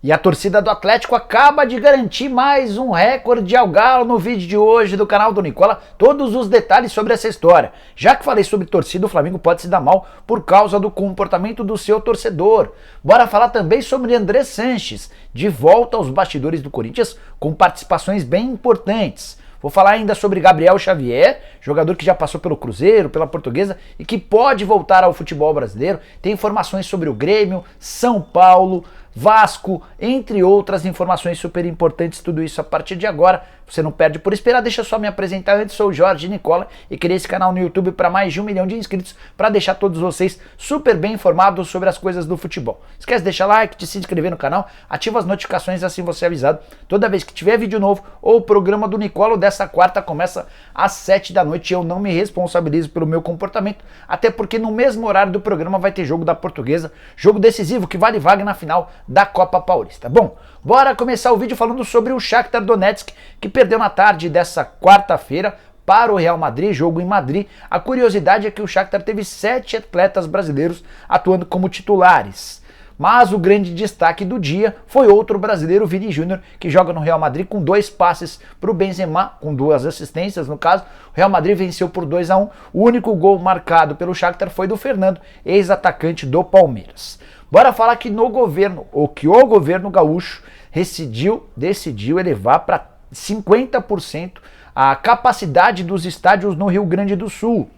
E a torcida do Atlético acaba de garantir mais um recorde ao Galo no vídeo de hoje do canal do Nicola. Todos os detalhes sobre essa história. Já que falei sobre torcida, o Flamengo pode se dar mal por causa do comportamento do seu torcedor. Bora falar também sobre André Sanches, de volta aos bastidores do Corinthians com participações bem importantes. Vou falar ainda sobre Gabriel Xavier, jogador que já passou pelo Cruzeiro, pela Portuguesa e que pode voltar ao futebol brasileiro. Tem informações sobre o Grêmio, São Paulo, Vasco, entre outras informações super importantes, tudo isso a partir de agora. Você não perde por esperar, deixa eu só me apresentar antes, sou o Jorge Nicola e criei esse canal no YouTube para mais de 1 milhão de inscritos para deixar todos vocês super bem informados sobre as coisas do futebol. Esquece de deixar like, de se inscrever no canal, ativa as notificações, assim você é avisado toda vez que tiver vídeo novo ou o programa do Nicola dessa quarta começa às 7 da noite. Eu não me responsabilizo pelo meu comportamento, até porque no mesmo horário do programa vai ter jogo da Portuguesa, jogo decisivo que vale vaga na final da Copa Paulista. Bom, bora começar o vídeo falando sobre o Shakhtar Donetsk, que perdeu na tarde dessa quarta-feira para o Real Madrid, jogo em Madrid. A curiosidade é que o Shakhtar teve 7 atletas brasileiros atuando como titulares. Mas o grande destaque do dia foi outro brasileiro, Vini Júnior, que joga no Real Madrid com 2 passes para o Benzema, com 2 assistências no caso. O Real Madrid venceu por 2-1. O único gol marcado pelo Shakhtar foi do Fernando, ex-atacante do Palmeiras. Bora falar que o governo gaúcho decidiu elevar para 50% a capacidade dos estádios no Rio Grande do Sul.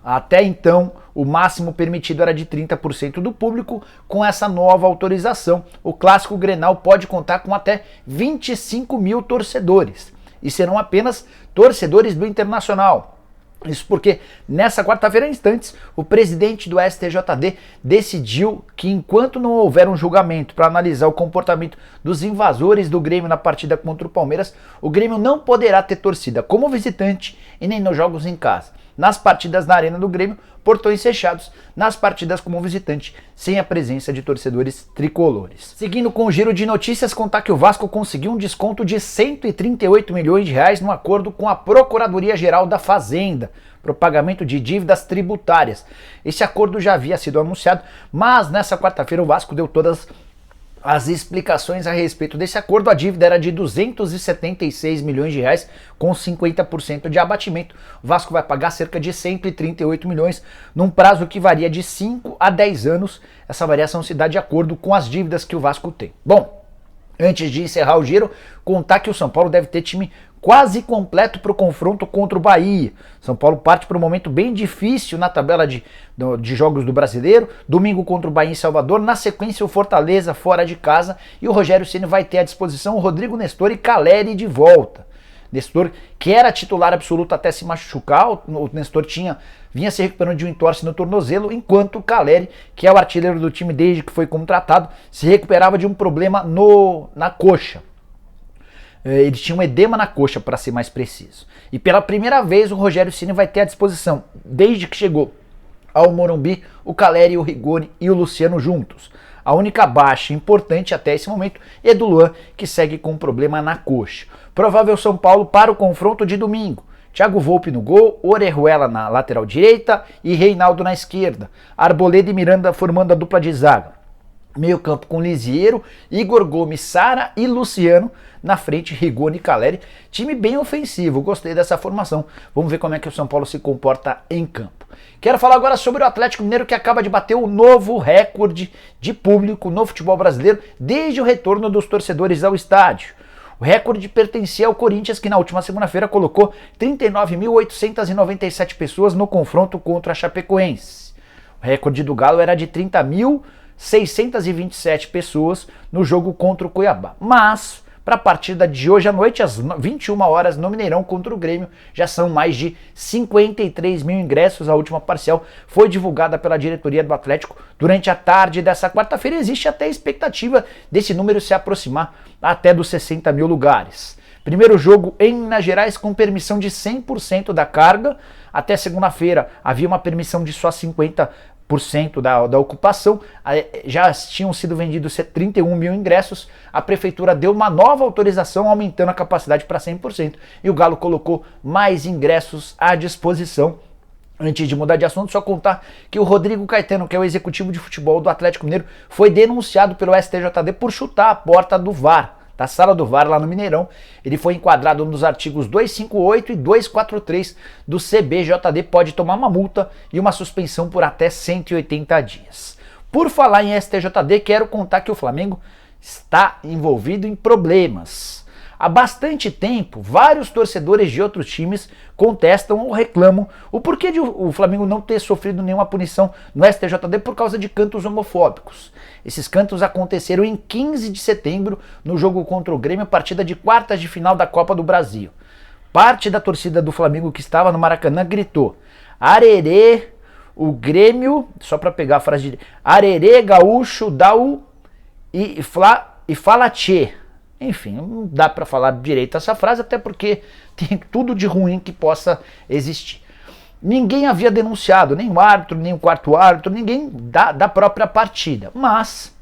Até então, o máximo permitido era de 30% do público. Com essa nova autorização, o Clássico Grenal pode contar com até 25 mil torcedores. E serão apenas torcedores do Internacional. Isso porque nessa quarta-feira, em instantes, o presidente do STJD decidiu que enquanto não houver um julgamento para analisar o comportamento dos invasores do Grêmio na partida contra o Palmeiras, o Grêmio não poderá ter torcida como visitante e nem nos jogos em casa. Nas partidas na arena do Grêmio, portões fechados, nas partidas como visitante, sem a presença de torcedores tricolores. Seguindo com o giro de notícias, contar que o Vasco conseguiu um desconto de 138 milhões de reais no acordo com a Procuradoria-Geral da Fazenda para o pagamento de dívidas tributárias. Esse acordo já havia sido anunciado, mas nessa quarta-feira o Vasco deu todas as explicações a respeito desse acordo. A dívida era de 276 milhões de reais com 50% de abatimento. O Vasco vai pagar cerca de 138 milhões num prazo que varia de 5 a 10 anos. Essa variação se dá de acordo com as dívidas que o Vasco tem. Bom, antes de encerrar o giro, contar que o São Paulo deve ter time quase completo para o confronto contra o Bahia. São Paulo parte para um momento bem difícil na tabela de jogos do Brasileiro. Domingo contra o Bahia em Salvador. Na sequência, o Fortaleza fora de casa. E o Rogério Ceni vai ter à disposição o Rodrigo Nestor e Caleri de volta. Nestor, que era titular absoluto até se machucar. O Nestor vinha se recuperando de um entorse no tornozelo, enquanto o Caleri, que é o artilheiro do time desde que foi contratado, se recuperava de um problema na coxa. Ele tinha um edema na coxa, para ser mais preciso. E pela primeira vez o Rogério Ceni vai ter à disposição, desde que chegou ao Morumbi, o Caleri, o Rigoni e o Luciano juntos. A única baixa importante até esse momento é do Luan, que segue com um problema na coxa. Provável São Paulo para o confronto de domingo. Thiago Volpi no gol, Orejuela na lateral direita e Reinaldo na esquerda. Arboleda e Miranda formando a dupla de zaga. Meio campo com Lisieiro, Igor Gomes, Sara e Luciano. Na frente, Rigoni e Caleri. Time bem ofensivo, gostei dessa formação. Vamos ver como é que o São Paulo se comporta em campo. Quero falar agora sobre o Atlético Mineiro, que acaba de bater o novo recorde de público no futebol brasileiro desde o retorno dos torcedores ao estádio. O recorde pertencia ao Corinthians, que na última segunda-feira colocou 39.897 pessoas no confronto contra a Chapecoense. O recorde do Galo era de 30.627 pessoas no jogo contra o Cuiabá. Mas, para a partida de hoje à noite, às 21 horas, no Mineirão contra o Grêmio, já são mais de 53 mil ingressos. A última parcial foi divulgada pela diretoria do Atlético durante a tarde dessa quarta-feira. Existe até a expectativa desse número se aproximar até dos 60 mil lugares. Primeiro jogo em Minas Gerais com permissão de 100% da carga. Até segunda-feira havia uma permissão de só 50% da ocupação. Já tinham sido vendidos 31 mil ingressos. A prefeitura deu uma nova autorização aumentando a capacidade para 100% e o Galo colocou mais ingressos à disposição. Antes de mudar de assunto, só contar que o Rodrigo Caetano, que é o executivo de futebol do Atlético Mineiro, foi denunciado pelo STJD por chutar a porta do VAR, da sala do VAR lá no Mineirão. Ele foi enquadrado nos artigos 258 e 243 do CBJD, pode tomar uma multa e uma suspensão por até 180 dias. Por falar em STJD, quero contar que o Flamengo está envolvido em problemas. Há bastante tempo, vários torcedores de outros times contestam ou reclamam o porquê de o Flamengo não ter sofrido nenhuma punição no STJD por causa de cantos homofóbicos. Esses cantos aconteceram em 15 de setembro, no jogo contra o Grêmio, partida de quartas de final da Copa do Brasil. Parte da torcida do Flamengo que estava no Maracanã gritou: "Arerê, o Grêmio", só para pegar a frase de "Arerê, gaúcho, dá-o e fala tchê". Enfim, não dá para falar direito essa frase, até porque tem tudo de ruim que possa existir. Ninguém havia denunciado, nem o árbitro, nem o quarto árbitro, ninguém da própria partida. Mas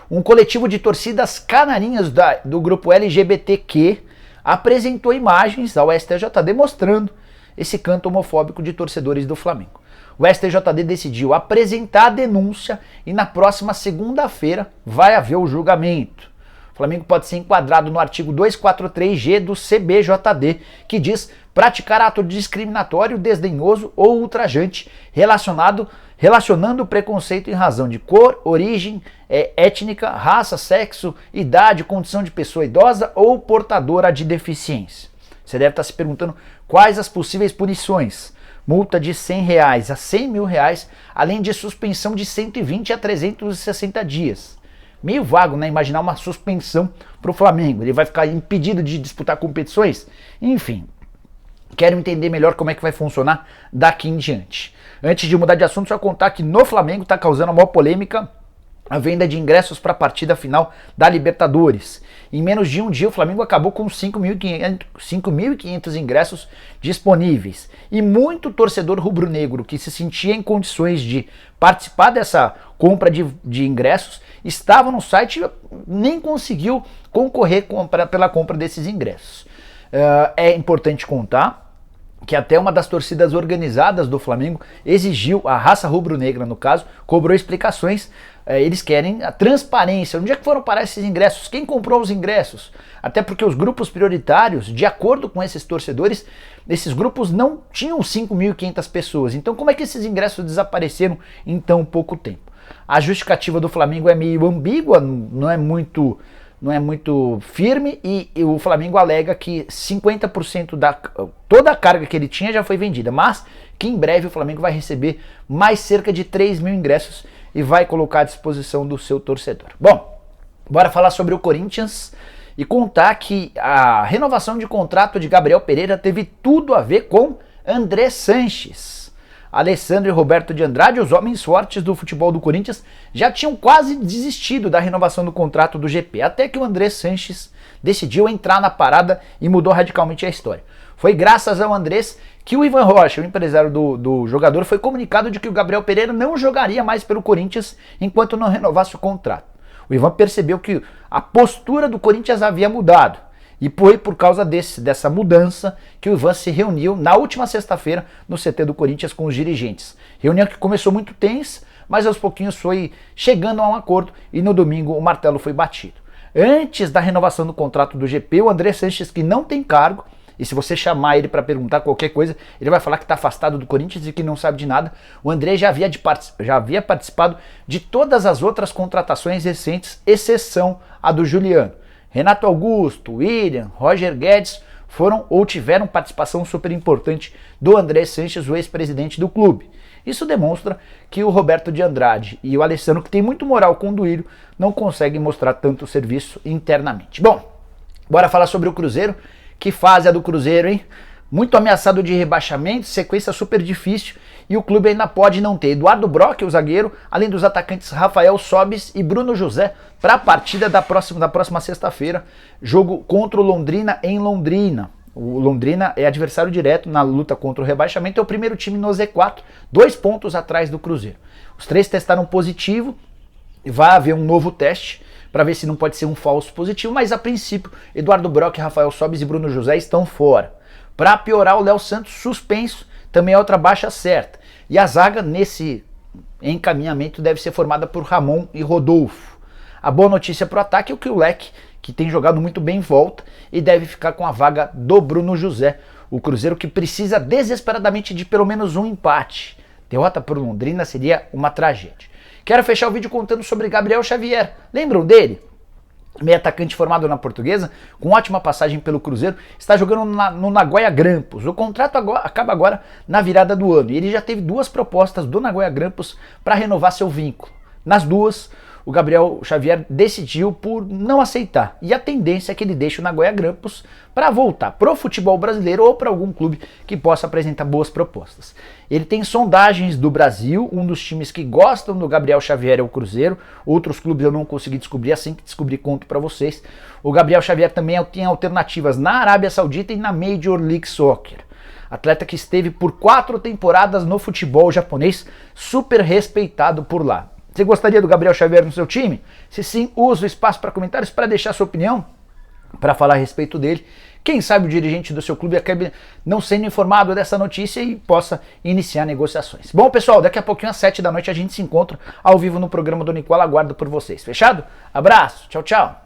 um coletivo de torcidas canarinhas do grupo LGBTQ apresentou imagens ao STJD mostrando esse canto homofóbico de torcedores do Flamengo. O STJD decidiu apresentar a denúncia e na próxima segunda-feira vai haver o julgamento. O Flamengo pode ser enquadrado no artigo 243G do CBJD, que diz praticar ato discriminatório, desdenhoso ou ultrajante relacionando o preconceito em razão de cor, origem étnica, raça, sexo, idade, condição de pessoa idosa ou portadora de deficiência. Você deve estar se perguntando quais as possíveis punições. Multa de R$100 a R$100 mil, além de suspensão de 120 a 360 dias. Meio vago, né? Imaginar uma suspensão para o Flamengo. Ele vai ficar impedido de disputar competições? Enfim, quero entender melhor como é que vai funcionar daqui em diante. Antes de mudar de assunto, só contar que no Flamengo está causando a maior polêmica a venda de ingressos para a partida final da Libertadores. Em menos de um dia, o Flamengo acabou com 5.500 ingressos disponíveis. E muito torcedor rubro-negro que se sentia em condições de participar dessa compra de ingressos estava no site e nem conseguiu concorrer pela compra desses ingressos. É importante contar que até uma das torcidas organizadas do Flamengo exigiu, a raça rubro-negra no caso, cobrou explicações. Eles querem a transparência. Onde é que foram parar esses ingressos? Quem comprou os ingressos? Até porque os grupos prioritários, de acordo com esses torcedores, esses grupos não tinham 5.500 pessoas. Então como é que esses ingressos desapareceram em tão pouco tempo? A justificativa do Flamengo é meio ambígua, não é muito firme, e o Flamengo alega que 50% toda a carga que ele tinha já foi vendida, mas que em breve o Flamengo vai receber mais cerca de 3 mil ingressos e vai colocar à disposição do seu torcedor. Bom, bora falar sobre o Corinthians e contar que a renovação de contrato de Gabriel Pereira teve tudo a ver com André Sanches. Alessandro e Roberto de Andrade, os homens fortes do futebol do Corinthians, já tinham quase desistido da renovação do contrato do GP, até que o André Sanches decidiu entrar na parada e mudou radicalmente a história. Foi graças ao Andrés que o Ivan Rocha, o empresário do jogador, foi comunicado de que o Gabriel Pereira não jogaria mais pelo Corinthians enquanto não renovasse o contrato. O Ivan percebeu que a postura do Corinthians havia mudado. E foi por causa dessa mudança que o Ivan se reuniu na última sexta-feira no CT do Corinthians com os dirigentes. Reunião que começou muito tensa, mas aos pouquinhos foi chegando a um acordo e no domingo o martelo foi batido. Antes da renovação do contrato do GP, o André Sanches, que não tem cargo, e se você chamar ele para perguntar qualquer coisa, ele vai falar que está afastado do Corinthians e que não sabe de nada. O André já havia participado de todas as outras contratações recentes, exceção a do Juliano. Renato Augusto, William, Roger Guedes foram ou tiveram participação super importante do André Sanches, o ex-presidente do clube. Isso demonstra que o Roberto de Andrade e o Alessandro, que tem muito moral com o Duílio, não conseguem mostrar tanto serviço internamente. Bom, bora falar sobre o Cruzeiro. Que fase é do Cruzeiro, hein? Muito ameaçado de rebaixamento, sequência super difícil, e o clube ainda pode não ter Eduardo Brock, o zagueiro, além dos atacantes Rafael Sobis e Bruno José para a partida da próxima sexta-feira, jogo contra o Londrina em Londrina. O Londrina é adversário direto na luta contra o rebaixamento, é o primeiro time no Z4, 2 pontos atrás do Cruzeiro. Os 3 testaram positivo, vai haver um novo teste para ver se não pode ser um falso positivo, mas a princípio Eduardo Brock, Rafael Sobis e Bruno José estão fora. Para piorar, o Léo Santos suspenso, também é outra baixa certa. E a zaga nesse encaminhamento deve ser formada por Ramon e Rodolfo. A boa notícia para o ataque é que o Leque, que tem jogado muito bem, volta e deve ficar com a vaga do Bruno José. O Cruzeiro que precisa desesperadamente de pelo menos um empate. Derrota por Londrina seria uma tragédia. Quero fechar o vídeo contando sobre Gabriel Xavier. Lembram dele? Meio atacante formado na Portuguesa, com ótima passagem pelo Cruzeiro, está jogando no Nagoya Grampus. O contrato acaba agora na virada do ano e ele já teve 2 propostas do Nagoya Grampus para renovar seu vínculo. Nas 2, o Gabriel Xavier decidiu por não aceitar e a tendência é que ele deixe o Nagoya Grampus para voltar pro futebol brasileiro ou para algum clube que possa apresentar boas propostas. Ele tem sondagens do Brasil, um dos times que gostam do Gabriel Xavier é o Cruzeiro, outros clubes eu não consegui descobrir, assim que descobrir conto para vocês. O Gabriel Xavier também tem alternativas na Arábia Saudita e na Major League Soccer. Atleta que esteve por 4 temporadas no futebol japonês, super respeitado por lá. Você gostaria do Gabriel Xavier no seu time? Se sim, use o espaço para comentários para deixar sua opinião, para falar a respeito dele. Quem sabe o dirigente do seu clube acabe não sendo informado dessa notícia e possa iniciar negociações. Bom, pessoal, daqui a pouquinho às 7 da noite a gente se encontra ao vivo no programa do Nicola. Aguardo por vocês. Fechado? Abraço, tchau, tchau.